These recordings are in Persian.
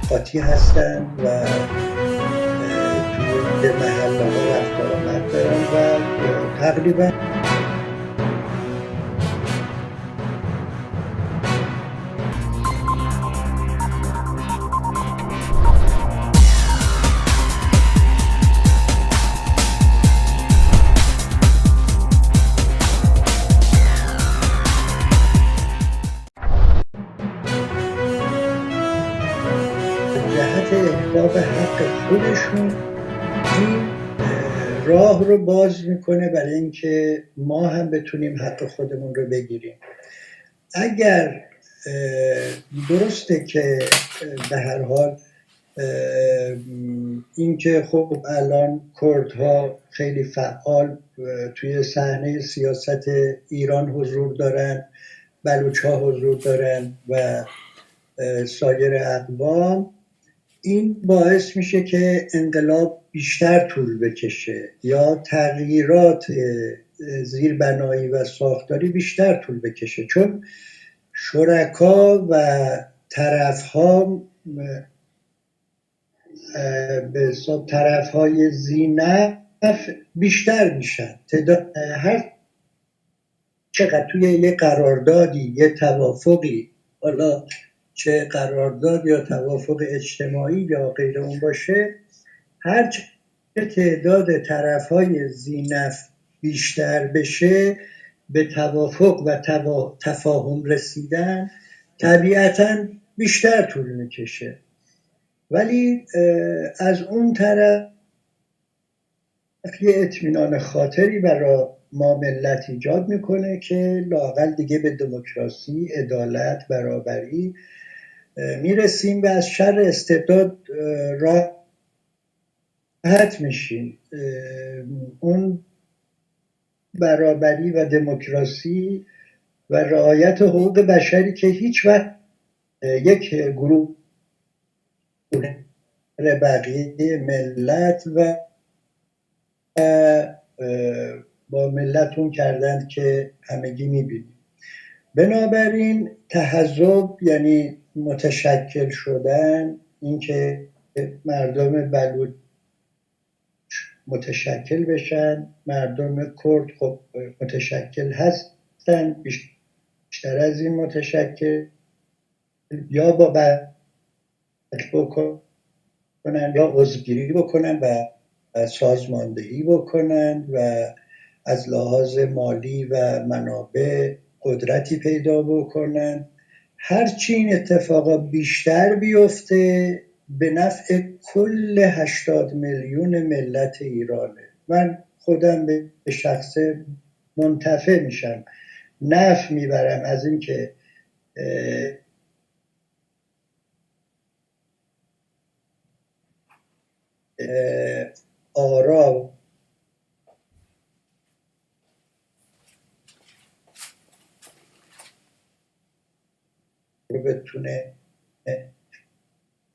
قاطی هستن و توی محله ها رفت آمد دارن و تقریبا جهت احقاق حق خودشون این راه رو باز میکنه برای اینکه ما هم بتونیم حق خودمون رو بگیریم. اگر درسته که به هر حال اینکه خب الان کردها خیلی فعال توی صحنه سیاست ایران حضور دارن، بلوچ‌ها حضور دارن و سایر اقوام، این باعث میشه که انقلاب بیشتر طول بکشه یا تغییرات زیربنایی و ساختاری بیشتر طول بکشه، چون شرکا و طرفها به طرفهای ذی‌نفع بیشتر میشن. هر چقدر توی یه قراردادی یه توافقی، حالا چه قرارداد یا توافق اجتماعی یا غیر اون باشه، هر چه تعداد طرفهای ذی‌نفع بیشتر بشه به توافق و تفاهم رسیدن طبیعتاً بیشتر طول میکشه. ولی از اون طرف یه اطمینان خاطری برای ما ملت ایجاد میکنه که لااقل دیگه به دموکراسی، عدالت، برابری میرسیم و از شر استبداد راحت میشیم. اون برابری و دموکراسی و رعایت حقوق بشری که هیچ وقت یک گروه بقیه ملت و با ملتون کردند که همگی میبینیم. بنابراین تحزب یعنی متشکل شدن، اینکه مردم بلوچ متشکل بشن، مردم کرد خب متشکل هستن، بیشتر از این متشکل یا با بکنن یا عضوگیری بکنن و سازماندهی بکنن و از لحاظ مالی و منابع قدرتی پیدا بکنن. هرچی این اتفاقا بیشتر بیفته به نفع کل 80 میلیون ملت ایرانه. من خودم به شخصه منتفع میشم، نفع میبرم از این که آرا رو بتونه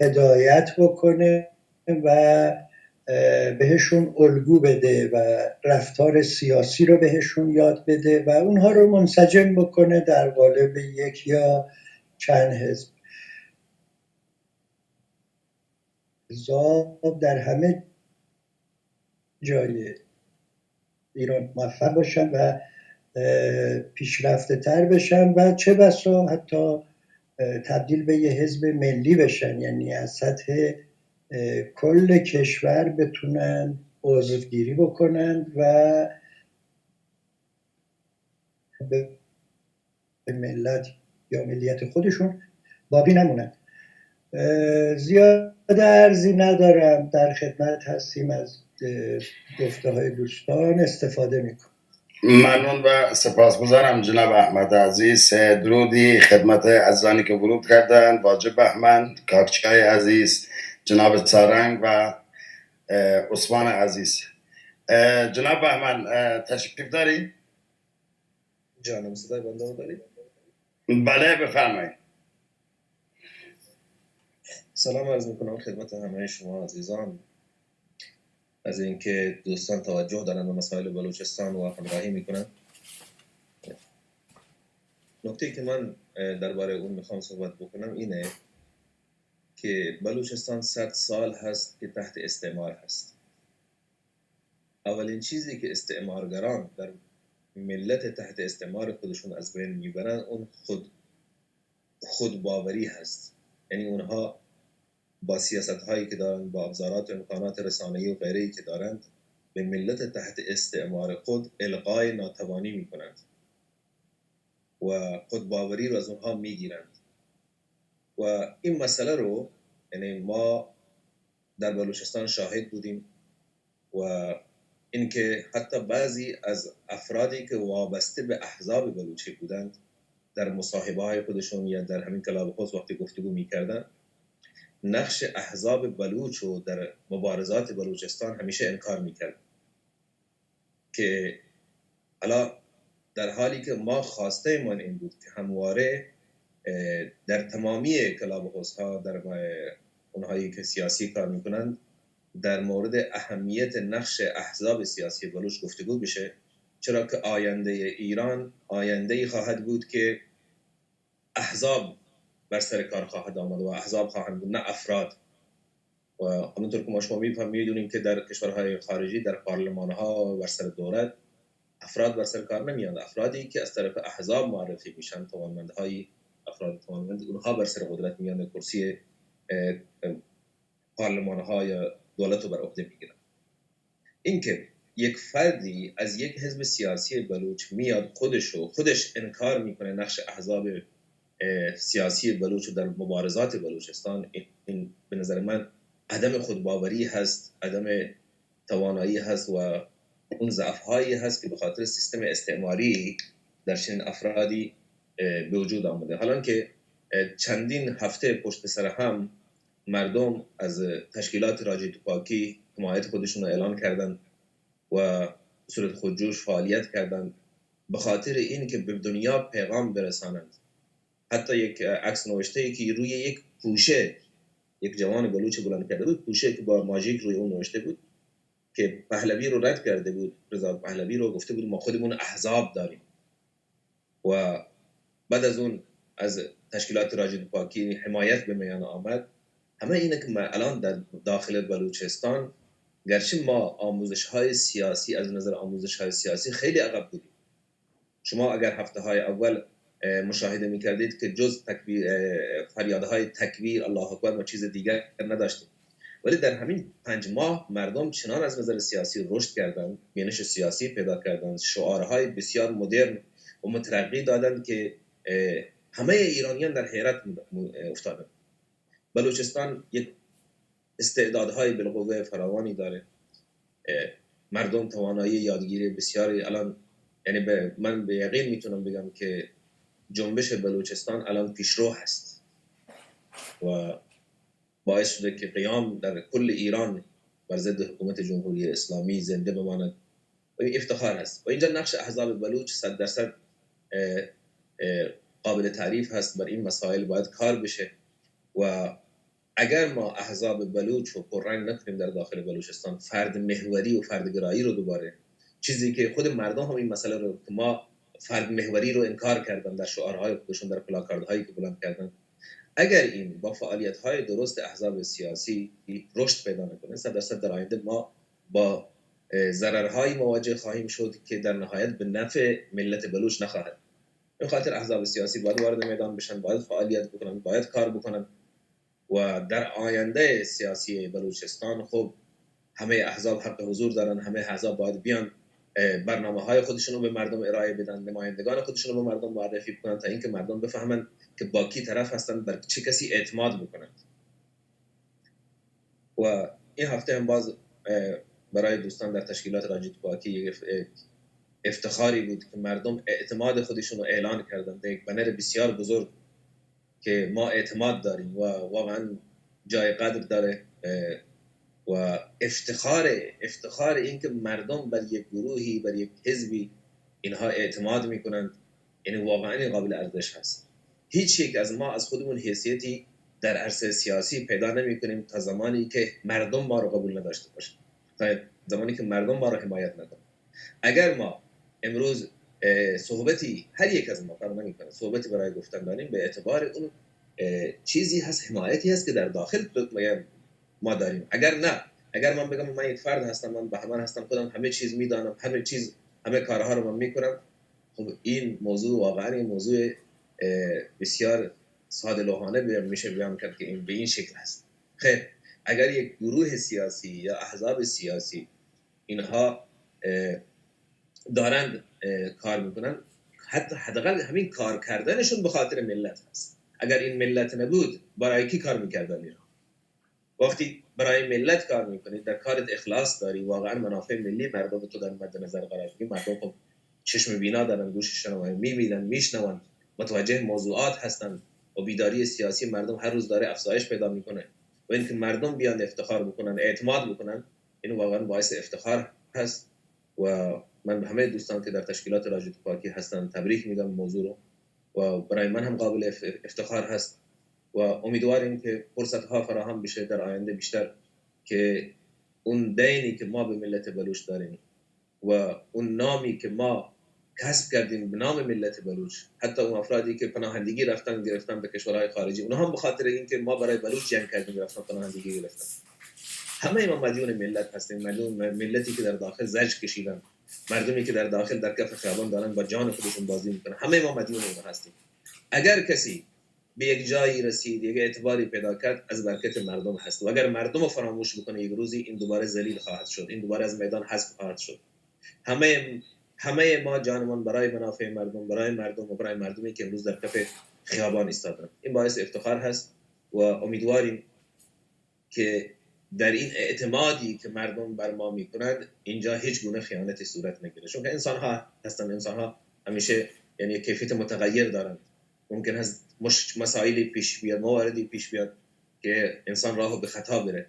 هدایت بکنه و بهشون الگو بده و رفتار سیاسی رو بهشون یاد بده و اونها رو منسجم بکنه در قالب یک یا چند حزب. حزب در همه جای ایران موفق باشن و پیشرفته تر بشن و چه بسا حتی تبدیل به یه حزب ملی بشن، یعنی از سطح کل کشور بتونن عضوگیری بکنن و به ملت یا ملیت خودشون باقی نمونن. زیاد عرضی ندارم، در خدمت هستیم، از گفته های دوستان استفاده میکنم. ممنون و سپاسگزارم جناب احمد عزیز. درودی خدمت عزیزانی که ورود کردند، واجب بهمن، کاکچای عزیز، جناب سارنگ و عثمان عزیز. جناب بهمن تشریف داری؟ جانم صدای بنده رو داری؟ بله بفرمایید. سلام عرض میکنم خدمت همه شما عزیزان. از اینکه دوستان توجه دارن به مسائل بلوچستان و همراهی میکنن. نکته که من درباره اون میخوام صحبت بکنم اینه که بلوچستان 100 سال هست که تحت استعمار هست. اولین چیزی که استعمارگران در ملت تحت استعمار خودشون از بین میبرن اون خودباوری هست. یعنی اونها با سیاست هایی که دارن، با ابزارات و امکانات رسانه‌ای و غیره‌ای که دارند، به ملت تحت استعمار خود القای ناتوانی میکنند و خودباوری رو از اونها میگیرند. و این مسئله رو یعنی ما در بلوچستان شاهد بودیم و اینکه حتی بعضی از افرادی که وابسته به احزاب بلوچی بودند در مصاحبه‌های خودشون یا در همین کلاب هاوس وقتی گفتگو می‌کردند، نقش احزاب بلوچ رو در مبارزات بلوچستان همیشه انکار می‌کرد که حالا در حالی که ما خواسته من این بود که همواره در تمامی کلاب هاوس ها، در اونهایی که سیاسی کار میکنند، در مورد اهمیت نقش احزاب سیاسی بلوچ گفتگو بشه، چرا که آینده ایران آینده‌ای خواهد بود که احزاب بر سر کار خواهد آمد و احزاب خواهند بود، نه افراد. و همونطور که ما شما میدونیم که در کشورهای خارجی در پارلمان‌ها بر سر دولت افراد بر سر کار نمیاد، افرادی که از طرف احزاب معرفی میشن، توانمندهای افراد توانمند، اونها بر سر قدرت میان، کرسی پارلمان‌ها یا دولت رو بر عهده میگیرن. اینکه یک فردی از یک حزب سیاسی بلوچ میاد خودش انکار میکنه نقش احزاب سیاسی بلوچ در مبارزات بلوچستان، این به نظر من عدم خودباوری هست، عدم توانایی هست و اون ضعف‌هایی هست که به خاطر سیستم استعماری در چنین افرادی به وجود آمده. حالا که چندین هفته پشت سر هم مردم از تشکیلات راجع تو پاکی حمایت خودشون رو اعلان کردن و به صورت خودجوش فعالیت کردند به خاطر این که به دنیا پیغام برسانند. حتی یک عکس نوشته که روی یک پوشه یک جوان بلوچ بلند کرده بود، پوشه که با ماژیک روی اون نوشته بود که پهلوی رو رد کرده بود، رضا پهلوی رو گفته بود ما خودمون احزاب داریم. و بعد از اون از تشکیلات راجع به پاکی حمایت به میان آمد. همه اینه که ما الان در داخل بلوچستان گرچه ما آموزش‌های سیاسی از نظر آموزش‌های سیاسی خیلی عقب بودیم. شما اگر هفته‌های اول مشاهده می‌کردید که جز فریادهای تکبیر، الله اکبر و چیز دیگر نداشتیم. ولی در همین 5 ماه مردم چنان از نظر سیاسی رشد کردند، بینش سیاسی پیدا کردند، شعارهای بسیار مدرن و مترقی دادند که همه ایرانیان در حیرت افتادند. بلوچستان یک استعدادهای بالقوه فراوانی داره، مردم توانایی یادگیری بسیاری الان، یعنی من به یقین میتونم بگم که جنبش بلوچستان الان پیشرو هست و باعث شده که قیام در کل ایران بر ضد حکومت جمهوری اسلامی زنده بماند و این افتخار هست. و اینجا نقش احزاب بلوچ 100% قابل تعریف هست. بر این مسائل باید کار بشه و اگر ما احزاب بلوچ رو پررنگ نکنیم در داخل بلوچستان، فرد محوری و فرد گرایی رو دوباره، چیزی که خود مردم هم این مسئله رو که ما فرد محوری رو انکار کردن در شعارهای خودشون، در پلاکاردهایی که بلند کردن، اگر این با فعالیت‌های درست احزاب سیاسی رشد پیدا نکنه، 100% در آینده ما با ضررهایی مواجه خواهیم شد که در نهایت به نفع ملت بلوچ نخواهد. به خاطر احزاب سیاسی باید وارد میدان بشن، باید فعالیت بکنن، باید کار بکنن و در آینده سیاسی بلوچستان خب همه احزاب حق حضور دارن، همه احزاب باید بیان برنامه‌های خودشون رو به مردم ارائه بدن، نمایندگان خودشون رو به مردم معرفی کنن تا اینکه مردم بفهمن که با کی طرف هستن، بر چه کسی اعتماد بکنن. و این هفته هم باز برای دوستان در تشکیلات راجع به پاکی افتخاری بود که مردم اعتماد خودشون رو اعلان کردن به یک بنر بسیار بزرگ که ما اعتماد داریم و واقعا جای قدر داره و افتخار این که مردم بر یک گروهی، بر یک حزبی اینها اعتماد میکنند، یعنی واقعا قابل ارزش هست. هیچ یک از ما از خودمون حیثیتی در عرصه سیاسی پیدا نمیکنیم تا زمانی که مردم ما رو قبول نداشته باشه، تا زمانی که مردم ما رو حمایت نکنه. اگر ما امروز صحبتی هر یک از ما فرق نمیکنه صحبتی برای گفتن داریم، به اعتبار اون چیزی هست، حمایتی هست که در داخل ما داریم. اگر نه، اگر من بگم من یک فرد هستم، من بهمن هستم، خودم همه چیز میدانم، همه کارها رو من میکنم، خب این موضوع واقعا این موضوع بسیار ساده لوحانه میشه بیان کرد که این به این شکل هست. خیر، اگر یک گروه سیاسی یا احزاب سیاسی اینها دارند کار میکنن، حداقل همین کار کردنشون به خاطر ملت هست. اگر این ملت نبود برای کی کار میکردن اینا؟ وقتی برای ملت کار میکنید، در کارت اخلاص داری، واقعا منافع ملی مردم تو در مد نظر قرار میدی، مردم خب چشم بینا دارن، گوش شنوایی میبینن، میشنون، متوجه موضوعات هستن و بیداری سیاسی مردم هر روز داره افزایش پیدا میکنه و اینکه مردم بیان افتخار بکنن، اعتماد بکنن، این واقعا باعث افتخار هست و من به همه دوستان که در تشکیلات رادیو پاکی هستن تبریک میدم موضوع رو و برای من هم قابل افتخار هست و امیدواریم که فرصت ها فراهم بشه در آینده بیشتر که اون دینی که ما به ملت بلوچ داریم و اون نامی که ما کسب کردیم به نام ملت بلوچ، حتی اون افرادی که پناهندگی گرفتن به کشورهای خارجی، اونها هم به خاطر اینکه ما برای بلوچ جنگ کردیم رفتن پناهندگی گرفتن. همه ما مدیون ملت هستیم، ملتی که در داخل زجر کشیدن، مردمی که در داخل در کف خیابان دارن با جان خودشون بازی میکنن، همه ما مدیون اونها هستیم. اگر کسی به یک جایی رسید، یک اعتباری پیدا کرد، از برکت مردم هست و اگر مردم رو فراموش بکنه یک روزی این دوباره ذلیل خواهد شد، این دوباره از میدان حذف خواهد شد. همه ما جانمان برای منافع مردم، برای مردم و برای مردمی که امروز در کف خیابان ایستادن. این باعث افتخار هست و امیدواریم که در این اعتمادی که مردم بر ما میکنند اینجا هیچ گونه خیانتی صورت نگیره، چون که انسان ها هستن، انسان ها همیشه یعنی کیفیت متغیر دارن، ممکن هست مسائلی پیش بیاد، مواردی پیش بیاد که انسان راهو به خطا بره،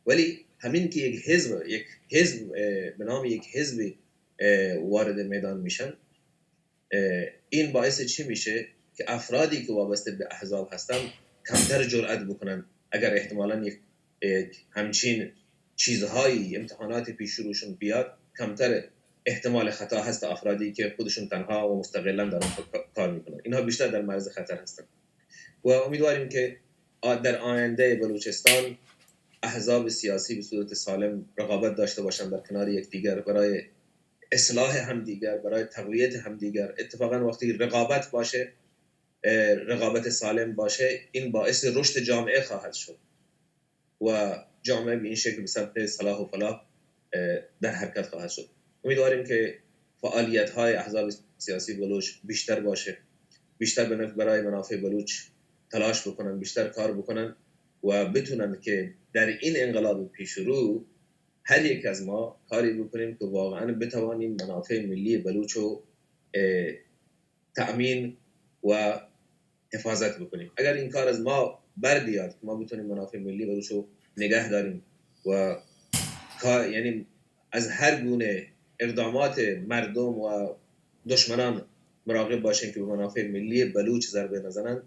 ولی همین که یک حزب به نام یک حزب وارد میدان میشن، این باعث چی میشه که افرادی که وابسته به احزاب هستن کمتر جرأت بکنن اگر احتمالاً یک همچین چیزهایی امتحانات پیش روشون بیاد، کمتر احتمال خطا هست افرادی که خودشون تنها و مستقلاً دارن کار میکنن، اینها بیشتر در معرض خطر هستن و امیدواریم که در آینده بلوچستان احزاب سیاسی به صورت سالم رقابت داشته باشند در کنار یکدیگر برای اصلاح همدیگر، برای تقویت همدیگر. اتفاقا وقتی رقابت باشه، رقابت سالم باشه، این باعث رشد جامعه خواهد شد و جامعه به این شکل به سمت صلاح و فلاح در حرکت خواهد شد. امیدواریم که فعالیت‌های احزاب سیاسی بلوچ بیشتر باشه، بیشتر برای منافع بلوچ تلاش بکنن، بیشتر کار بکنن و بتونن که در این انقلاب پیش رو هر یک از ما کاری بکنیم که واقعا بتوانیم منافع ملی بلوچ رو تأمین و حفاظت بکنیم. اگر این کار از ما بر بیاد، ما بتونیم منافع ملی بلوچ رو نگه داریم و یعنی از هر گونه اقدامات مردم و دشمنان مراقب باشیم که به منافع ملی بلوچ ضربه نزنند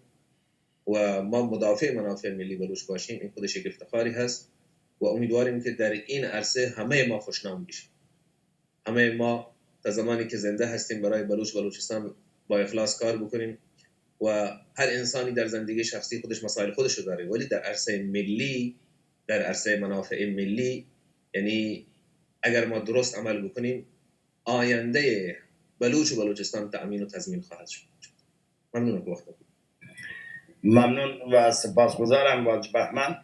و ما مدافع منافع ملی بلوچ باشیم، این خودش یک افتخاری هست و امیدواریم که در این عرصه همه ما خوشنام بشیم. همه ما تا زمانی که زنده هستیم برای بلوچستان با اخلاص کار بکنیم و هر انسانی در زندگی شخصی خودش مسائل خودش رو داره، ولی در عرصه ملی، در عرصه منافع ملی، یعنی اگر ما درست عمل بکنیم آینده بلوچ و بلوچستان تأمین و تضمین خواهد شد. ممنونم که وقت بود. ممنون و سپاسگزارم واجد بهمن.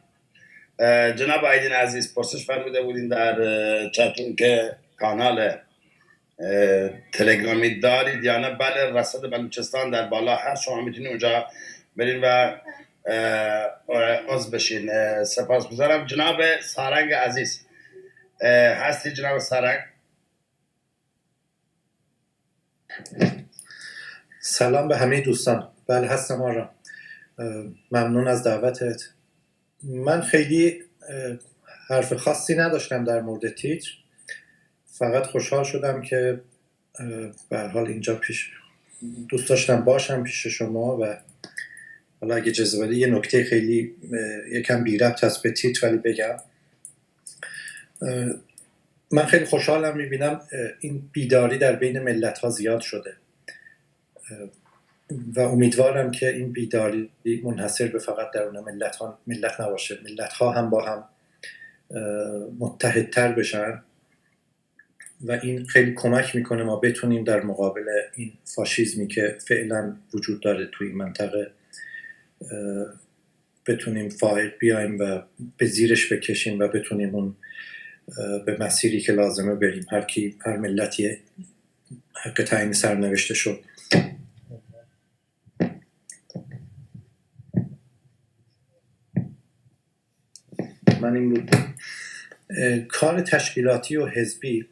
جناب آیدین عزیز پرسش فرموده بودین در چتون که کانال تلگرامی دارید یا نه؟ بله، رصد بلوچستان در بالا هست، شما میتونید اونجا برین و عضو بشین. سپاسگزارم. جناب سارنگ عزیز هستی؟ جناب سارنگ سلام به همه دوستان. بله هستم آرام. ممنون از دعوتت. من خیلی حرف خاصی نداشتم در مورد تیتر، فقط خوشحال شدم که به هر حال اینجا دوست داشتم باشم پیش شما و حالا اگه اجازه بدی یه نکته خیلی یکم بی ربط هست به تیتر ولی بگم. من خیلی خوشحالم میبینم این بیداری در بین ملت ها زیاد شده. و امیدوارم که این بیداری منحصر به فقط درون ملت نباشه، ملت ها هم با هم متحدتر بشن و این خیلی کمک میکنه ما بتونیم در مقابل این فاشیزمی که فعلا وجود داره توی این منطقه بتونیم فائق بیایم و به زیرش بکشیم و بتونیم اون به مسیری که لازمه بریم. هر ملتی حق تعیین سرنوشته شد. من این بود. کار تشکیلاتی و حزبی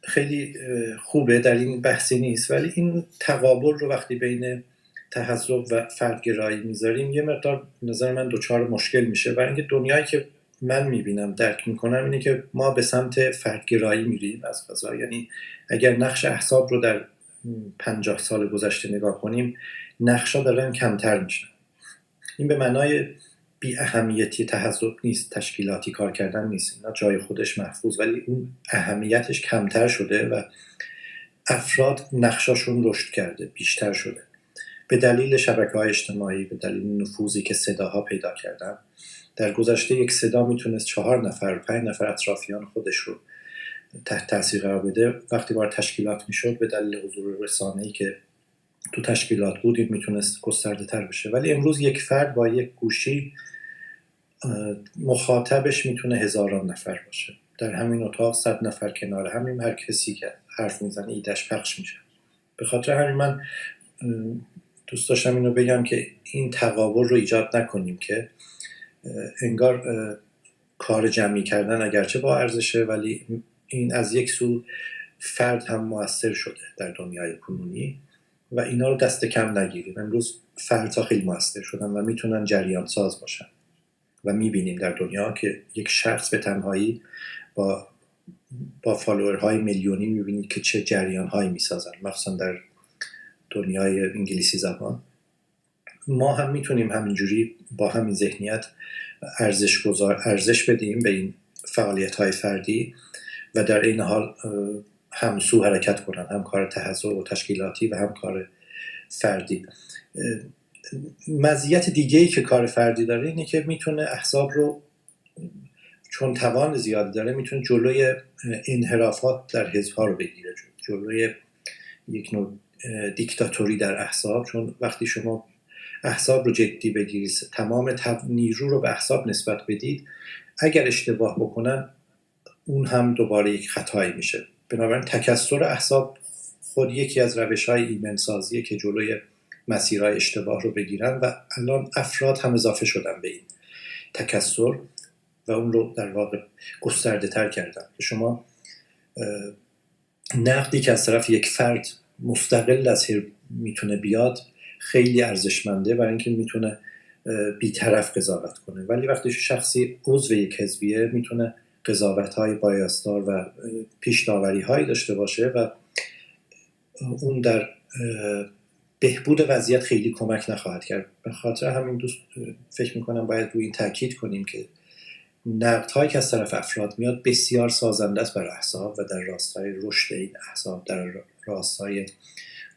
خیلی خوبه، در این بحثی نیست، ولی این تقابل رو وقتی بین تحزب و فردگرایی میذاریم یه مقدار نظر من دوچار مشکل میشه، برای اینکه دنیایی که من میبینم درک میکنم اینه که ما به سمت فردگرایی میریم از قضا. یعنی اگر نقش احزاب رو در 50 سال گذشته نگاه کنیم، نقشا دارن کمتر میشن. این به معنای بی اهمیتی تحزب نیست، تشکیلاتی کار کردن نیست، اینا جای خودش محفوظ، ولی اون اهمیتش کمتر شده و افراد نقشاشون رشد کرده، بیشتر شده به دلیل شبکه‌های اجتماعی، به دلیل نفوذی که صداها پیدا کردن. در گذشته یک صدا میتونست 4 نفر 5 نفر اطرافیان خودش رو تحت تاثیر قرار بده. وقتی وارد تشکیلات میشد به دلیل حضور رسانه‌ای که تو تشکیلات بود این میتونست گسترده تر بشه، ولی امروز یک فرد با یک گوشی مخاطبش میتونه هزاران نفر باشه. در همین اتاق 100 نفر کنار همین، هر کسی که حرف میزنه ایدش پخش میشه. به خاطر همین من دوست داشتم اینو بگم که این تقابل رو ایجاد نکنیم که انگار کار جمعی کردن اگرچه با ارزشه، ولی این از یک سو فرد هم مؤثر شده در دنیای کنونی و اینا رو دست کم نگیریم. امروز فردها خیلی مؤثر شدن و میتونن جریان ساز باشن و میبینیم در دنیا که یک شخص به تنهایی با فالوورهای میلیونی میبینید که چه جریانهایی میسازن، مخصوصا در دنیای انگلیسی زبان. ما هم میتونیم همینجوری با همین ذهنیت ارزش بدیم به این فعالیت‌های فردی و در این حال همسو حرکت کنن، هم کار تحزب و تشکیلاتی و هم کار فردی. مزیت دیگه‌ای که کار فردی داره اینه که میتونه احزاب رو، چون توان زیادی داره، میتونه جلوی انحرافات در حزب‌ها رو بگیره، جلوی یک نوع دیکتاتوری در احزاب. چون وقتی شما احزاب رو جدی بگیرید، تمام نیرو رو به احزاب نسبت بدید، اگر اشتباه بکنن اون هم دوباره یک خطایی میشه. بنابراین تکثر احزاب خود یکی از روش‌های ایمنسازیه که جلوی مسیرهای اشتباه رو بگیرن و الان افراد هم اضافه شدن به این تکثر و اون رو در واقع گسترده تر کردن. شما نقدی که از طرف یک فرد مستقل از میتونه بیاد خیلی ارزشمنده، برای اینکه میتونه بی‌طرف قضاوت کنه، ولی وقتی شخصی عضو یک حزبیه میتونه قضاوت‌های بایاسدار و پیش‌داوری‌هایی داشته باشه و اون در بهبود وضعیت خیلی کمک نخواهد کرد. به خاطر همین فکر میکنم باید روی این تاکید کنیم که نقدهایی که از طرف افراد میاد بسیار سازنده است برای احزاب و در راستای رشد این احزاب، در راستای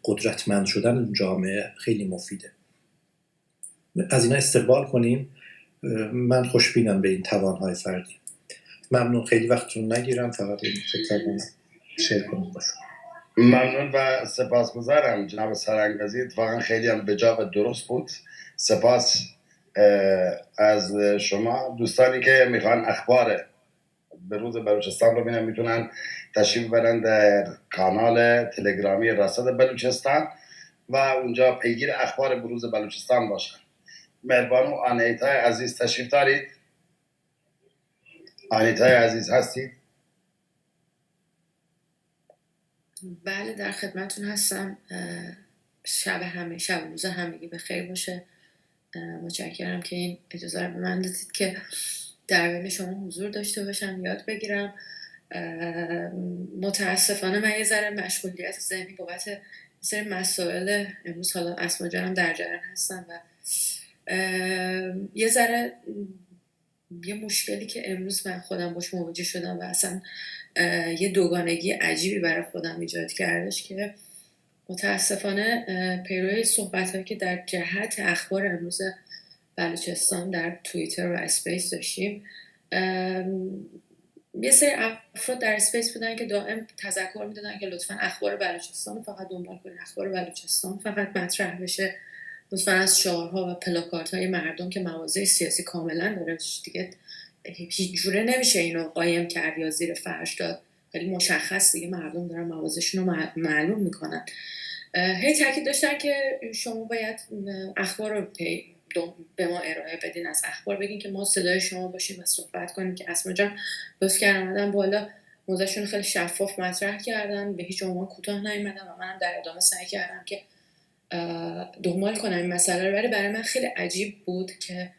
قدرتمند شدن جامعه خیلی مفیده. از اینا استقبال کنیم. من خوشبینم به این توانهای فردی. ممنون، خیلی وقتتون نگیرم، فقط این فکر شیر کنیم باشم. ممنون و سپاسگزارم جناب سرانگزی، اتفاقا خیلی هم بجا و درست بود. سپاس از شما. دوستانی که میخوان اخبار بروز بلوچستان رو ببینن میتونن تشریف برن در کانال تلگرامی رصد بلوچستان و اونجا پیگیر اخبار بروز بلوچستان باشن. مهربانو آنیتای عزیز تشریف دارید؟ آنیتای عزیز هستید؟ بله در خدمتون هستم. شب روز همگی بخیر باشه. متشکرم که این اجازه رو به من دادید که در بین شما حضور داشته باشم، یاد بگیرم. متاسفانه من یه ذره مشغولیت ذهنی بابت سری مسائل امروز، حالا اسما جانم در جریان هستن و یه ذره یه مشکلی که امروز من خودم باش مواجه شدم و اصلا یه دوگانگی عجیبی برای خودم ایجاد کردش که متاسفانه پیروی صحبت‌هایی که در جهت اخبار امروز بلوچستان در توییتر و اسپیس داشتیم، یه سری افراد در اسپیس بودن که دائم تذکر میدادن که لطفاً اخبار بلوچستان رو فقط دنبال کنید، اخبار بلوچستان فقط مطرح بشه، لطفاً از شعارها و پلاکاردهای مردم که مواضع سیاسی کاملا داره دیگه هیچ جوره نمیشه اینو قایم کرد یا زیر فرش داد، خیلی مشخص دیگه مردم دارن مواضعشون رو معلوم میکنن. هی تاکید داشتن که شما باید اخبار رو به ما ارائه بدین، از اخبار بگین که ما صدای شما باشیم و صحبت کنیم، که اسما جان لطف کردن اومدن بالا موضوعشون خیلی شفاف مطرح کردن، به هیچ عنوان کوتاه نیومدن و منم در ادامه سعی کردم که دنبال کنم این مسئله رو. ولی برای من خیلی عجیب بود که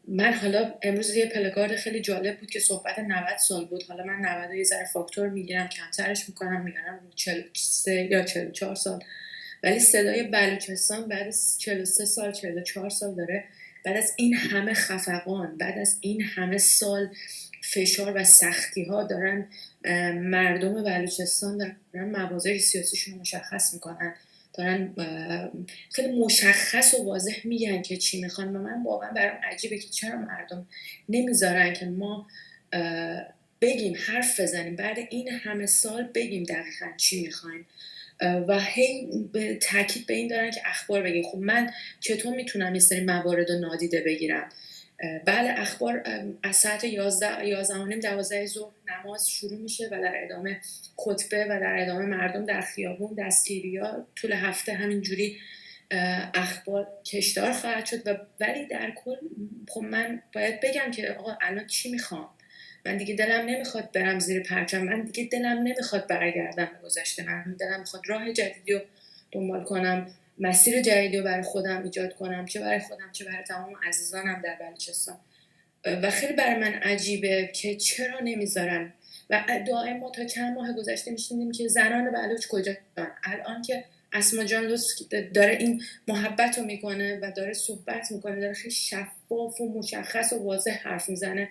من حالا امروز یه پلاکارد خیلی جالب بود که صحبت 90 سال بود، حالا من 90 یه ذره فاکتور میگیرم کمترش میکنم میگم 43 یا 44 سال، ولی صدای بلوچستان بعد از 43 سال 44 سال داره، بعد از این همه خفقان، بعد از این همه سال فشار و سختی ها دارن مردم بلوچستان دارن مواضع سیاسیشون مشخص میکنن، دارن خیلی مشخص و واضح میگن که چی میخوان. و من واقعا برام عجیبه که چرا مردم نمیذارن که ما بگیم، حرف بزنیم، بعد این همه سال بگیم دقیقا چی میخوایم و هی تاکید به این دارن که اخبار بگیم. خب من چطور میتونم یه سری موارد رو نادیده بگیرم؟ بله اخبار از ساعت 11:30 ظهر نماز شروع میشه و در ادامه خطبه و در ادامه مردم در خیابون، دستگیری‌ها طول هفته همینجوری اخبار کشدار خواهد شد. ولی در کل خب من باید بگم که آقا الان چی میخوام؟ من دیگه دلم نمیخواد برم زیر پرچم، من دیگه دلم نمیخواد برگردم به گذشته، من دلم میخواد راه جدیدی رو دنبال کنم، مسیر جدیدی رو برای خودم ایجاد کنم، چه برای خودم چه برای تمام عزیزانم در بلوچستان. و خیلی برای من عجیبه که چرا نمیذارن. و دائم ما تا چند ماه گذشته میشنیدیم که زنان بلوچ کجا هستن. الان که اسما جان داره این محبت رو میکنه و داره صحبت میکنه، داره خیلی شفاف و مشخص و واضح حرف میزنه،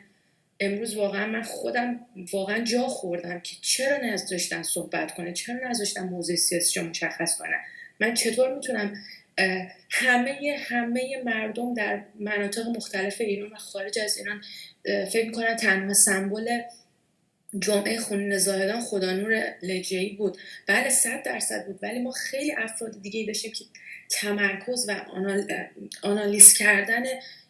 امروز واقعا من خودم واقعا جا خوردم که چرا نذاشتن صحبت کنه، چرا نذاشتن موضوع سیاسی رو مشخص کنه. من چطور میتونم همه مردم در مناطق مختلف ایران و خارج از ایران فکر میکنن تنها سمبل جمعه خونین زاهدان خدانور لجه‌ای بود؟ بله 100% بود، ولی ما خیلی افراد دیگه داشتیم که تمرکز و آنالیز کردن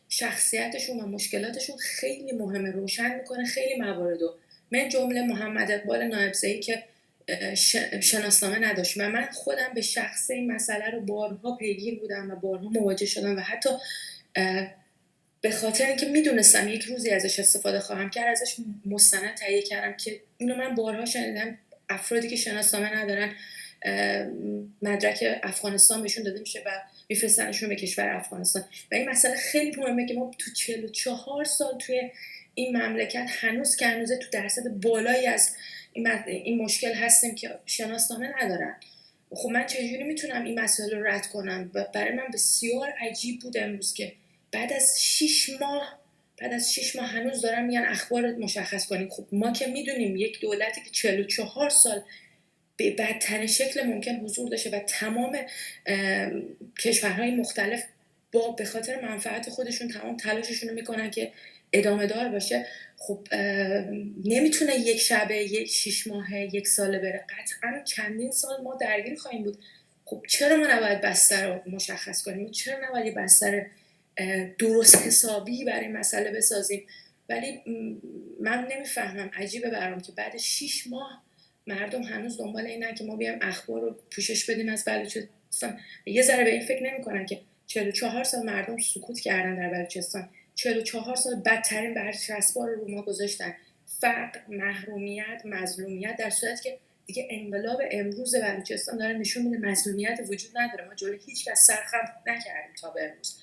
شخصیتشون و مشکلاتشون خیلی مهمه، روشن میکنه خیلی مواردو، من جمله محمد اقبال نایب‌زئی که شناسنامه نداشت و من خودم به شخص این مسئله رو بارها پیگیر بودم و بارها مواجه شدم و حتی به خاطر اینکه میدونستم یک روزی ازش استفاده خواهم کرد ازش مستند تهیه کردم که اینو من بارها شنیدم، افرادی که شناسنامه ندارن مدرک افغانستان بهشون داده میشه و میفرستنشون به کشور افغانستان. و این مسئله خیلی مهمه که ما تو 44 سال توی این مملکت هنوز تو درصد بالایی از این مشکل هستیم که شناسنامه ندارن. خب من چجوری میتونم این مسئله رو رد کنم؟ برای من بسیار عجیب بود امروز که بعد از 6 ماه هنوز دارن میگن اخبار مشخص کنیم. خب ما که میدونیم یک دولتی که 44 سال به بدترین شکل ممکن حضور داشته و تمام کشورهای مختلف به خاطر منفعت خودشون تمام تلاششون رو میکنن که ادامه دار باشه، خب نمیتونه یک شبه، یک 6 ماهه، یک ساله بره، قطعا چندین سال ما درگیر خواهیم بود. خب چرا ما نباید بستر رو مشخص کنیم؟ چرا نباید یه بستر درست حسابی برای مسئله بسازیم؟ ولی من نمیفهمم، عجیبه برام که بعد 6 ماه مردم هنوز دنبال اینن که ما بیایم اخبار رو پوشش بدیم از بلوچستان. یه ذره به این فکر نمی‌کنن که 44 سال مردم سکوت کردن در بلوچستان، 44 سال بدترین برچسب‌ها رو ما گذاشتن، فقر، محرومیت، مظلومیت، در صورتی که دیگه انقلاب امروز بلوچستان داره نشون میده مظلومیت وجود نداره، ما جلوی هیچ کس سرخم نکردیم تا به امروز،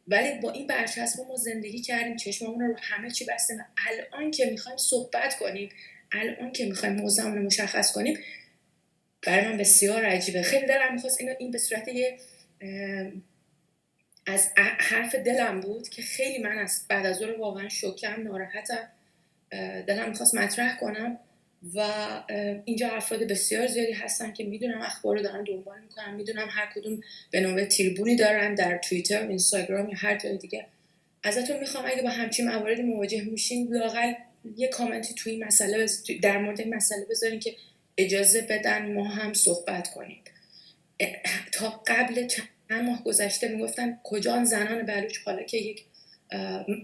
ولی با این برچسب ما زندگی کردیم، چشممون رو همه چی بستیم. الان که میخوایم صحبت کنیم، الان که میخوایم موضوعمون رو مشخص کنیم، برای من بسیار عجیبه. خیلی دلم میخواست این به صورت از حرف دلم بود که خیلی من بعد از ظهر واقعا شوکم، ناراحتم، دلم میخواست مطرح کنم و اینجا افراد بسیار زیادی هستن که میدونم اخبار رو دارن دنبال میکنن، میدونم هر کدوم به نوبه تریبونی دارن در توییتر، اینستاگرام یا هر جای دیگه. ازتون میخوام اگه با همچین مواردی مواجه میشین لااقل یه کامنتی توی این مسئله در مورد این مسئله بذارین که اجازه بدن ما هم صحبت کنیم. تا قبل چند ماه گذشته میگفتن کجا زنان بلوچ، حالا که یک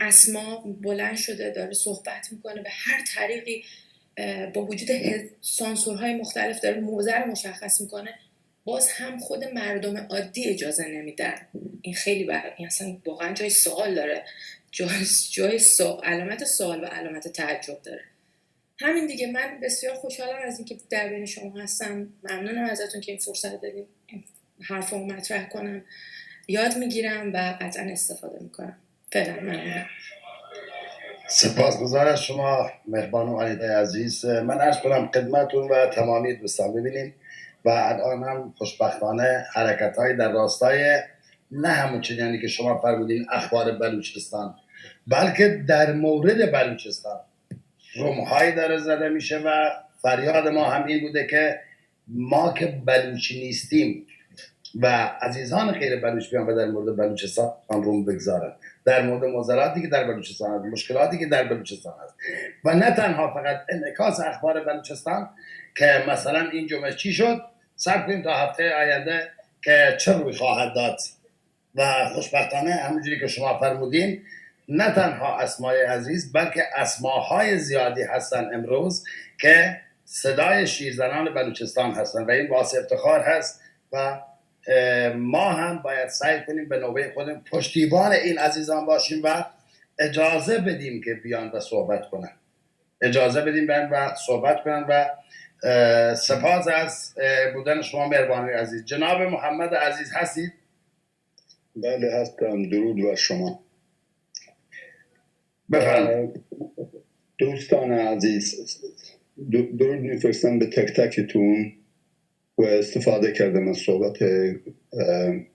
اسما بلند شده داره صحبت میکنه به هر طریقی با وجود سانسورهای مختلف داره موضع رو مشخص میکنه، باز هم خود مردم عادی اجازه نمیدن. این خیلی این اصلا واقعا جای سوال داره، جای علامت سوال و علامت تعجب داره. همین دیگه. من بسیار خوشحالم از اینکه در بین شما هستم. ممنونم ازتون که این فرصت دادیم حرفمو مطرح کنم. یاد میگیرم و قطعا استفاده میکنم. فعلا ممنونم. سپاسگزار از شما مهربان و علیده عزیز. من عرض کنم خدمتون و تمامی دوستان ببینید و الان هم خوشبختانه حرکت‌های در راستای نه همون چنینی که شما فرمودین اخبار بلوچستان، بلکه در مورد بلوچستان روم‌هایی داره زده میشه و فریاد ما هم این بوده که ما که بلوچی نیستیم و عزیزان غیر بلوچ بیان و در مورد بلوچستان روم بگذارن، در مورد معضلاتی که در بلوچستان هست، مشکلاتی که در بلوچستان هست و نه تنها فقط انعکاس اخبار بلوچستان که مثلا این جمعه چی شد، صبر کنیم تا هفته آینده که چه روی خواهد داد. و خوشبختانه همونجوری که شما فرمودین نه تنها اسمای عزیز بلکه اسماهای زیادی هستن امروز که صدای شیرزنان بلوچستان هستن و این باعث افتخار هست و ما هم باید سعی کنیم به نوبه خودم پشتیبان این عزیزان باشیم و اجازه بدیم که بیان و صحبت کنن، اجازه بدیم بیان و صحبت کنن و سپاس از بودن شما مهربانی عزیز. جناب محمد عزیز هستید؟ بله هستم. درود بر شما. بفرمایید. دوستان عزیز درود میفرستم به تک تکتون و استفاده کردم از صحبت به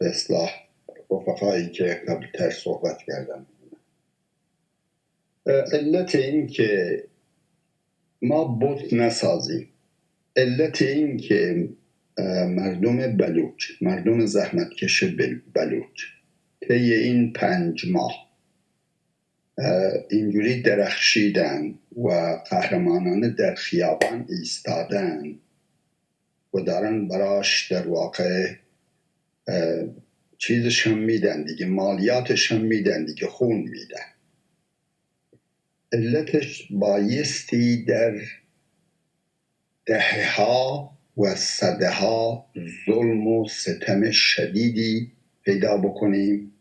اصلاح رفقایی که قبلتر صحبت کردم. علت این که ما بت نسازیم، علت این که مردم بلوچ، مردم زحمتکش بلوچ طی این 5 ماه اینجوری درخشیدن و قهرمانانه در خیابان ایستادن و دارن براش در واقع چیزش هم میدن دیگه، مالیاتش هم میدن دیگه، خون میدن. علتش بایستی در دهها و صدها ظلم و ستم شدیدی پیدا بکنیم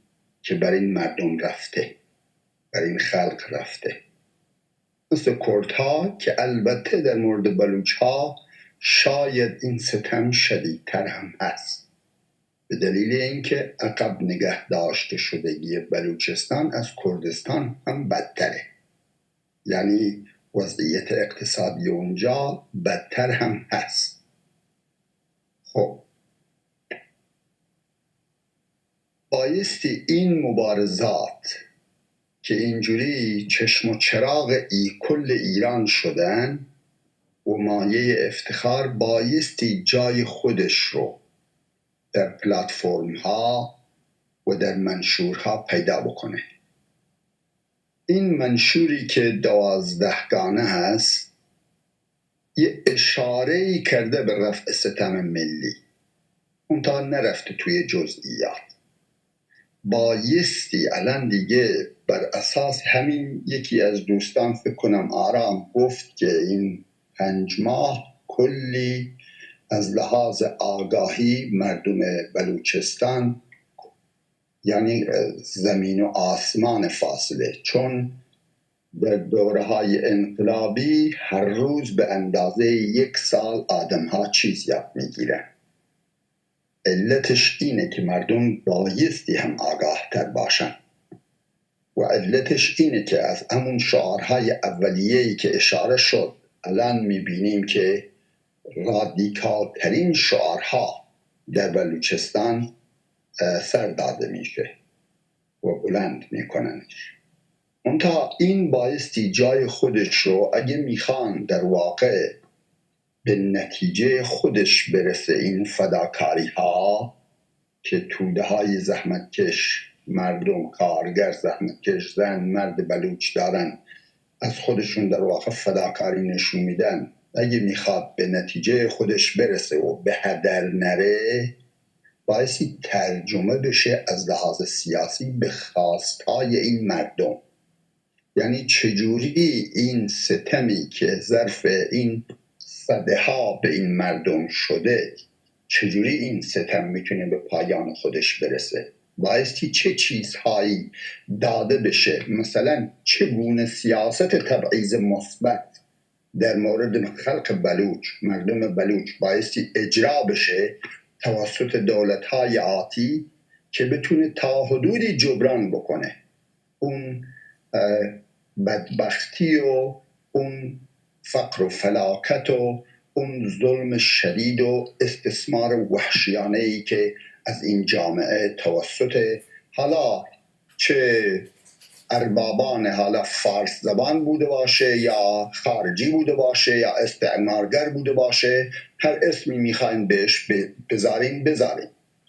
که بر این مردم رفته، بر این خلق رفته، مثل کردها که البته در مورد بلوچها شاید این ستم شدیدتر هم هست به دلیل اینکه عقب نگه داشته شدگی بلوچستان از کردستان هم بدتره، یعنی وضعیت اقتصادی اونجا بدتر هم هست. خب بایستی این مبارزات که اینجوری چشم و چراغ کل ایران شدن و مایه افتخار، بایستی جای خودش رو در پلتفرم ها و در منشورها پیدا بکنه. این منشوری که 12 گانه هست یه اشاره‌ای کرده به رفع ستم ملی، اون تا نرفته توی جزئیات. بایستی الان دیگه بر اساس همین، یکی از دوستان فکر کنم آرام گفت که این 5 ماه کلی از لحاظ آگاهی مردم بلوچستان، یعنی زمین و آسمان فاصله، چون در دوره‌های انقلابی هر روز به اندازه 1 سال آدم‌ها چیز یاد می‌گیرن. علتش اینه که مردم بایستی هم آگاه تر باشن و علتش اینه که از همون شعارهای اولیه‌ای که اشاره شد الان می‌بینیم که رادیکال ترین شعارها در بلوچستان سر داده میشه و بلند میکننش. منتها این بایستی جای خودش رو اگه میخوان در واقع به نتیجه خودش برسه این فداکاری ها که توده های زحمتکش مردم، کارگر، زحمتکش، زن، مرد بلوچ دارن، از خودشون در واقع فداکاری نشون میدن. اگه میخواد به نتیجه خودش برسه و به هدر نره، بایستی ترجمه بشه از لحاظ سیاسی به خواستهای این مردم. یعنی چجوری این ستمی که ظرف این صده ها به این مردم شده، چجوری این ستم میتونه به پایان خودش برسه؟ بایستی چه چیزهایی داده بشه؟ مثلا چگونه سیاست تبعیض مثبت در مورد خلق بلوچ، مردم بلوچ بایستی اجرا بشه توسط دولت‌های آتی که بتونه تا حدودی جبران بکنه اون بدبختی و اون فقر و فلاکت و اون ظلم شدید و استثمار وحشیانه‌ای که از این جامعه توسط حالا چه اربابان حالا فارس زبان بوده باشه یا خارجی بوده باشه یا استعمارگر بوده باشه، هر اسمی میخواین بهش بذارین،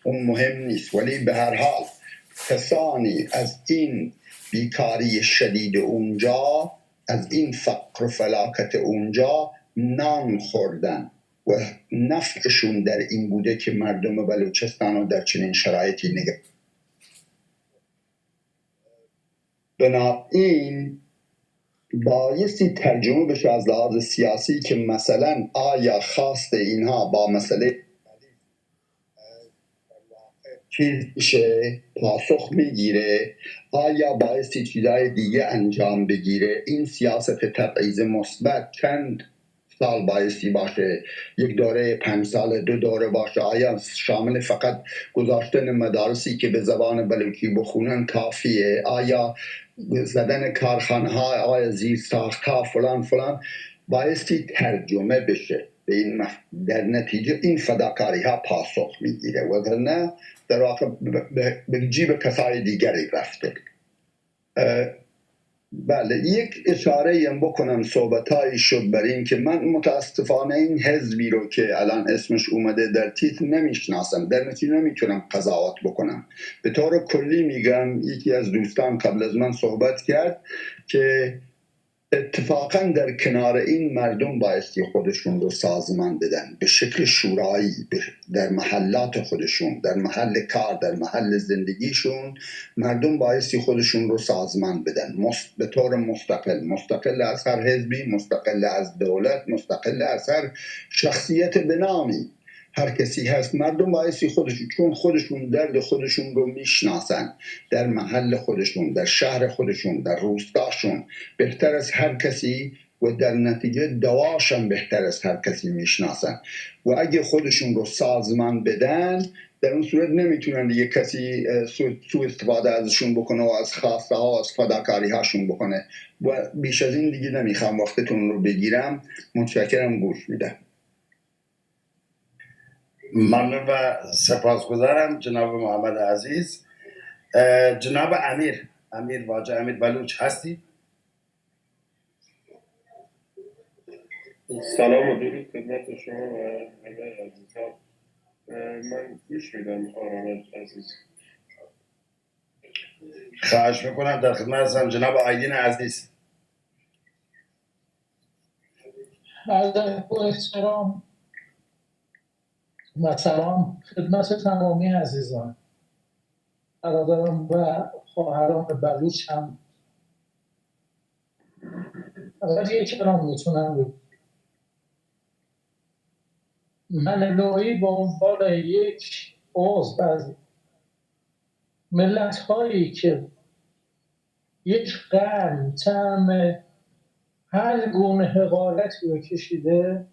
اون مهم نیست. ولی به هر حال کسانی از این بیکاری شدید اونجا، از این فقر و فلاکت اونجا نان خوردن و نفعشون در این بوده که مردم بلوچستان رو در چنین شرایطی نگه. بنابراین بایستی ترجمه بشه از لحاظ سیاسی که مثلا آیا خواست اینها با مسئله چیزشه پاسخ میگیره، آیا بایستی چیزای دیگه انجام بگیره. این سیاست تبعیض مثبت چند سال بایستی باشه؟ یک دوره 5 سال، 2 دوره باشه؟ آیا شامل فقط گذاشتن مدارسی که به زبان بلوچی بخونن کافیه؟ آیا زدن کارخانه ها، آیا زیر ساخت ها فلان؟ بایستی ترجمه بشه به این در نتیجه این فداکاری ها پاسخ میگیره، وگرنه در واقع به جیب کسای دیگری رفته. بله، یک اشاره هم بکنم، صحبتایی شد بر این که من متاسفانه این حزبی رو که الان اسمش اومده در تیتر نمیشناسم، در نتیجه نمیتونم قضاوت بکنم. به طور کلی میگم یکی از دوستان قبل از من صحبت کرد که اتفاقا در کنار این مردم بایستی خودشون رو سازمان بدن به شکل شورایی، در محلات خودشون، در محل کار، در محل زندگیشون. مردم بایستی خودشون رو سازمان بدن به طور مستقل از هر حزبی، مستقل از دولت، مستقل از هر شخصیت بنامی. هر کسی هست، مردم بایستی خودشون، چون خودشون درد خودشون رو میشناسن، در محل خودشون، در شهر خودشون، در روستاشون بهتر از هر کسی و در نتیجه دواشم بهتر از هر کسی میشناسن. و اگه خودشون رو سازمان بدن، در اون صورت نمیتونن دیگه کسی سوء استفاده ازشون بکنه و از خواسته ها و از فداکاری هاشون بکنه. و بیش از این دیگه نمیخوام وقتتون رو بگیرم. متشکرم، گوش میدم. ممنون و سپاسگزارم جناب محمد عزیز. جناب امیر واجه امیر بلوچ هستی؟ سلام و درود خدمت شما و همه عزیزان. من گوش میدم آرامش عزیز. خواهش میکنم، در خدمت هستم. جناب آیدین عزیز. با احترام و سلام خدمت تمامی عزیزان، برادران و خواهران بلوچ هم. اول یک کلام میتونم بگم. من نوعی به عنوان یک عضو از ملت هایی که یک قرن طعم هر گونه حقارتی رو کشیده،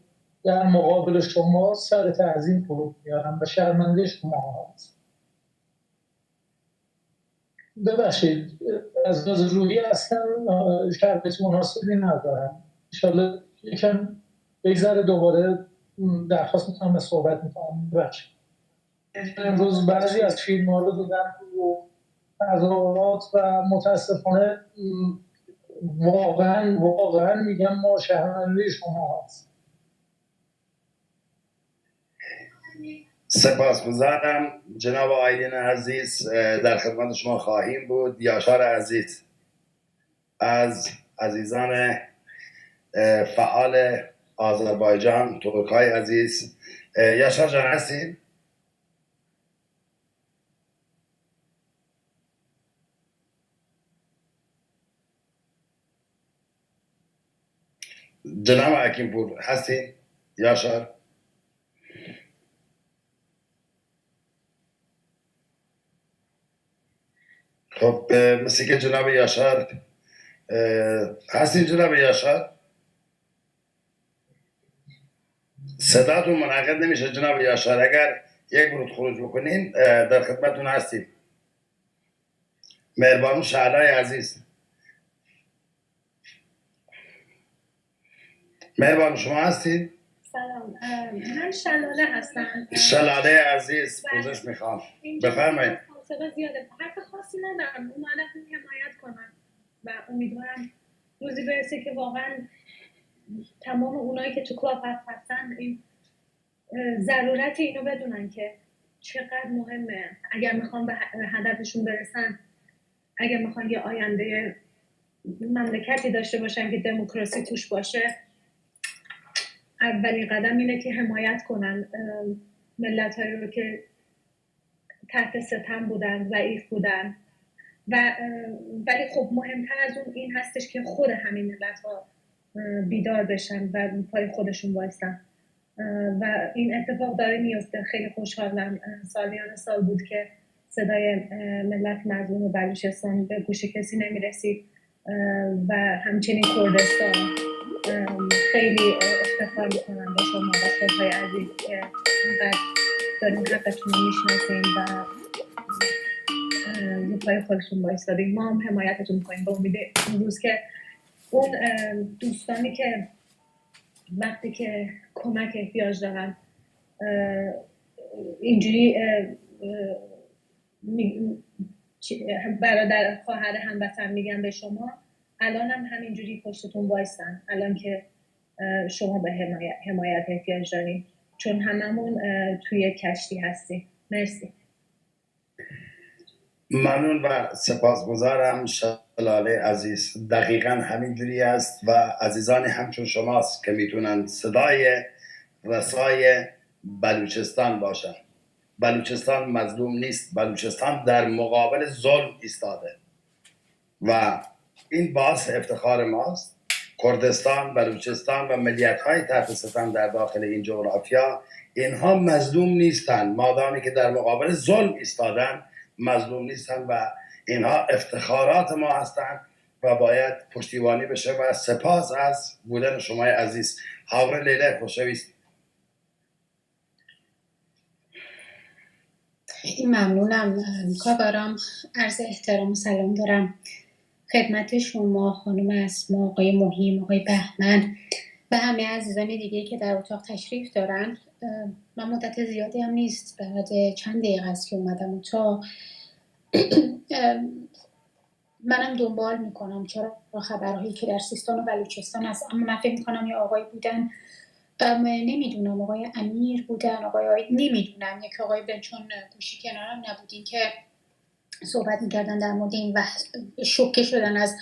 در مقابل شما سر تعظیم فرود میارم و شرمنده شما هست. ببخشید، از لحاظ روحی اصلا شرایط مناسبی ندارم. انشالله یکم بگذره دوباره درخواست میکنم و صحبت میکنم. ببخشید. امروز بعضی از فیلم ها رو دیدم و تظاهرات و متاسفانه واقعا میگم ما شرمنده شما هست. سپاسگزارم جناب آیلین عزیز، در خدمت شما خواهیم بود. یاشار عزیز از عزیزان فعال آذربایجان، ترکای عزیز. یاشار جان هستین؟ جناب حکیمپور هستین؟ یاشار خب مثل که جناب یاشار هستین. جناب یاشار صداتون منعقد نمیشه. جناب یاشار اگر یک ورود خروج بکنین در خدمتون هستیم. مهربان شهلای عزیز، مهربان شما هستین؟ سلام، من شلاله هستم. شلاله عزیز پوزش میخوام، بفرمایید. صدا زیاده، حرف خاصی ندارم، اومدم حمایت کنم و امیدوارم روزی برسه که واقعا تمام اونایی که تو کلاب هستن این ضرورت اینو بدونن که چقدر مهمه اگر میخوان به هدفشون برسن، اگر میخوان یه آینده مملکتی داشته باشن که دموکراسی توش باشه، اولین قدم اینه که حمایت کنن ملت‌هایی رو که تحت ستم بودن، ضعیف بودن ولی خب مهمتر از اون این هستش که خود همین ملت‌ها بیدار بشن و پای خودشون وایسن و این اتفاق داره میفته. خیلی خوشحالم. سالیان سال بود که صدای ملت مظلوم بلوچستان به گوش کسی نمیرسید و همچنین کردستان. خیلی افتخار میکنم با شما و خودهای عزیز که اینقدر دارین حقتون رو میشناسین و رو پای خودشون بایستادین. ما هم حمایتتون میکنیم به امید اون روز که اون دوستانی که وقتی که کمک احتیاج دارن اینجوری برادر خواهر هموطن میگن به شما، الان هم همینجوری پشتتون وایسن، الان که شما به حمایت احتیاج دارین، چون هممون توی کشتی هستیم. مرسی. ممنون و سپاسگزارم شلاله عزیز. دقیقا همینجوری است و عزیزانی همچون شماست که میتونن صدای رسای بلوچستان باشن. بلوچستان مظلوم نیست، بلوچستان در مقابل ظلم ایستاده و این باعث افتخار ماست. کردستان، بلوچستان و ملیت‌های تحت ستم در داخل این جغرافیا اینها مظلوم نیستند، مادامی که در مقابل ظلم ایستادن مظلوم نیستن و اینها افتخارات ما هستند و باید پشتیبانی بشه و سپاس از بودن شما عزیز. حاور لیله خوشویست. خیلی ممنونم کاغارم. عرض احترام و سلام دارم خدمت شما خانم اسما، آقای مهیم، آقای بهمن و همه عزیزان دیگه که در اتاق تشریف دارن. من مدت زیادی هم نیست، بعد چند دقیقه است که اومدم اتاق. منم دنبال میکنم چرا خبرهایی که در سیستان و بلوچستان هست، اما من فکر میکنم یه آقای بودن، نمیدونم آقای امیر بودن، آقای نمیدونم، یک آقای بودن، چون گوشی کنارم نبودین که صحبت میکردن در مورد این و شوکه شدن از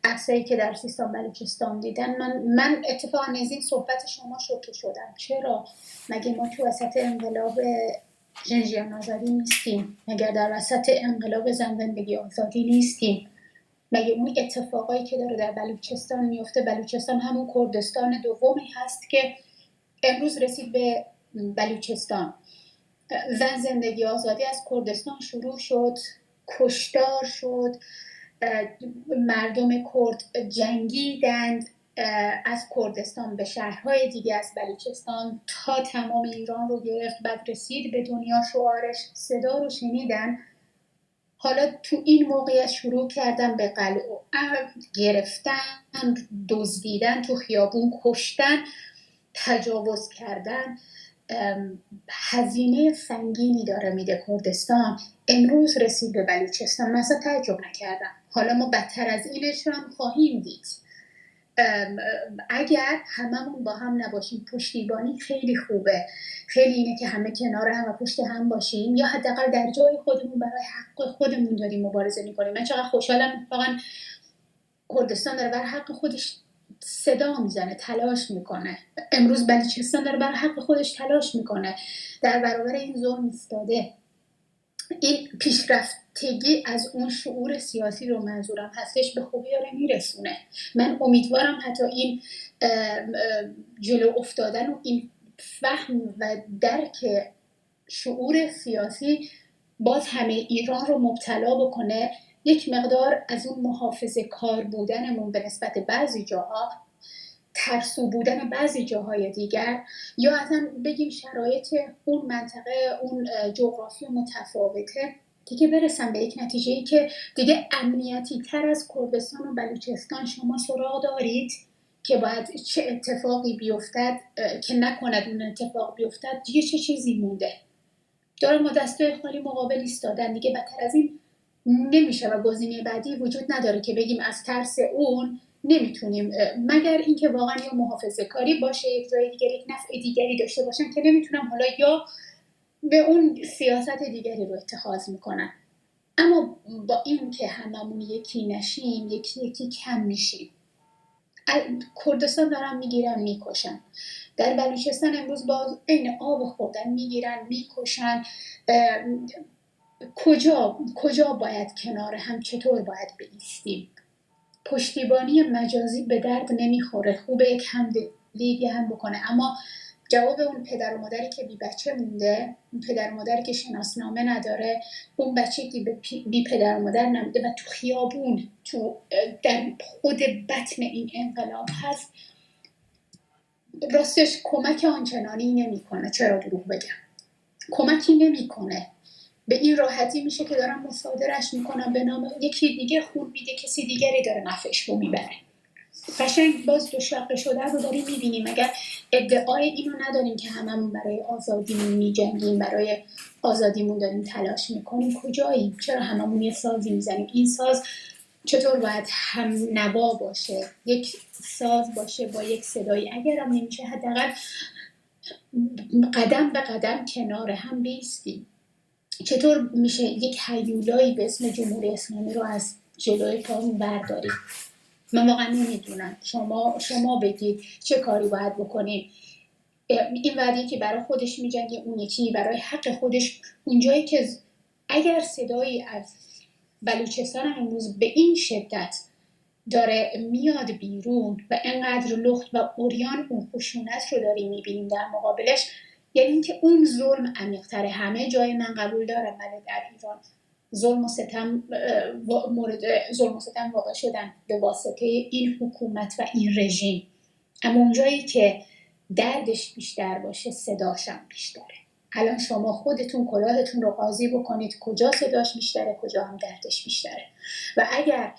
عکسایی که در سیستان بلوچستان دیدن. من اتفاقا از این صحبت شما شوکه شدم. چرا؟ مگه ما تو وسط انقلاب جنجیان آزادی نیستیم؟ مگر در وسط انقلاب زن زندگی آزادی نیستیم؟ مگه اون اتفاقایی که داره در بلوچستان میفته، بلوچستان همون کردستان دومی هست که امروز رسید به بلوچستان. زن زندگی آزادی از کردستان شروع شد، کشتار شد، مردم کرد جنگیدند از کردستان به شهرهای دیگه از بلوچستان تا تمام ایران رو گرفت، بعد رسید به دنیا. شعارش صدا رو شنیدن. حالا تو این موقعیت شروع کردن به قلع و گرفتن، دزدیدن، تو خیابون کشتن، تجاوز کردن. هزینه سنگینی داره میده کردستان. امروز رسید به بلوچستان. مثلا تعجب نکردم. حالا ما بدتر از اینش هم خواهیم دید. اگر هممون با هم نباشیم، پشتیبانی خیلی خوبه، خیلی اینه که همه کنار هم و پشت هم باشیم، یا حداقل در جای خودمون برای حق خودمون داریم مبارزه میکنیم. من چقدر خوشحالم واقعا کردستان داره برای حق خودش صدا میزنه، تلاش میکنه. امروز بلوچستان داره برای حق خودش تلاش میکنه، در برابر این ظلم ایستاده. این پیشرفتگی از اون شعور سیاسی رو منظورم هستش به خوبی داره میرسونه. من امیدوارم حتی این جلو افتادن و این فهم و درک شعور سیاسی باز همه ایران رو مبتلا بکنه یک مقدار از اون محافظه کار بودنمون به نسبت بعضی جاها، ترسو بودن بعضی جاهای دیگر، یا اصلا بگیم شرایط اون منطقه، اون جغرافی متفاوته، دیگه برسن به یک نتیجه‌ای که دیگه امنیتی تر از کردستان و بلوچستان شما سراغ دارید که باید چه اتفاقی بیفتد که نکند اون اتفاق بیفتد. دیگه چه چیزی مونده؟ داره ما دستای خالی مقابل ایستادن. دیگه بدتر از این نمیشه و گزینه بعدی وجود نداره که بگیم از ترس اون نمیتونیم، مگر اینکه واقعا یا محافظه کاری باشه، یک جای دیگر یک نفع دیگری داشته باشن که نمیتونم حالا، یا به اون سیاست دیگری رو اتخاذ میکنن. اما با این که هممون یکی نشیم، یکی کم میشیم. کردستان دارن میگیرن میکشن، در بلوچستان امروز باز این آب خوردن میگیرن میکشن. کجا باید کنار هم، چطور باید بایستیم؟ پشتیبانی مجازی به درد نمیخوره. خوبه یک همدلی هم بکنه، اما جواب اون پدر و مادری که بی بچه مونده، اون پدر و مادری که شناسنامه نداره، اون بچه که بی پدر و مادر نمونده و تو خیابون، در خود بطن این انقلاب هست، راستش کمک آنچنانی نمیکنه. چرا دروغ بگم؟ کمکی نمیکنه. به این راحتی میشه که دارم مصادرش میکنم به نام یکی دیگه، خون میده کسی دیگری داره نفعش رو میبره. قشنگ باز دو شقه شده رو داریم میبینیم. اگر ادعای اینو نداریم که هممون برای آزادیمون میجنگیم، برای آزادیمون داریم تلاش میکنیم، کجاییم؟ چرا هممون یه سازی میزنیم؟ این ساز چطور باید هم نوا باشه، یک ساز باشه با یک صدایی؟ اگرم نمیشه حداقل قدم به قدم کنار هم بیستیم. چطور میشه یک هیولایی به اسم جمهوری اسلامی رو از جلوی پامون برداریم؟ من واقعا نمیدونم. شما بگید چه کاری باید بکنیم. این وعده که برای خودش میجنگه، اون یکی برای حق خودش. اونجایی که اگر صدایی از بلوچستان امروز به این شدت داره میاد بیرون و انقدر لخت و عریان اون خشونت رو داریم میبینیم در مقابلش، یعنی اینکه اون ظلم عمیق‌تره. همه جای من قبول دارم، ولی در ایران ظلم و ستم واقع شدن به واسطه این حکومت و این رژیم. اما اونجایی که دردش بیشتر باشه صداشم بیشتره. الان شما خودتون کلاهتون رو قاضی بکنید کجا صداش بیشتره، کجا هم دردش بیشتره. و اگر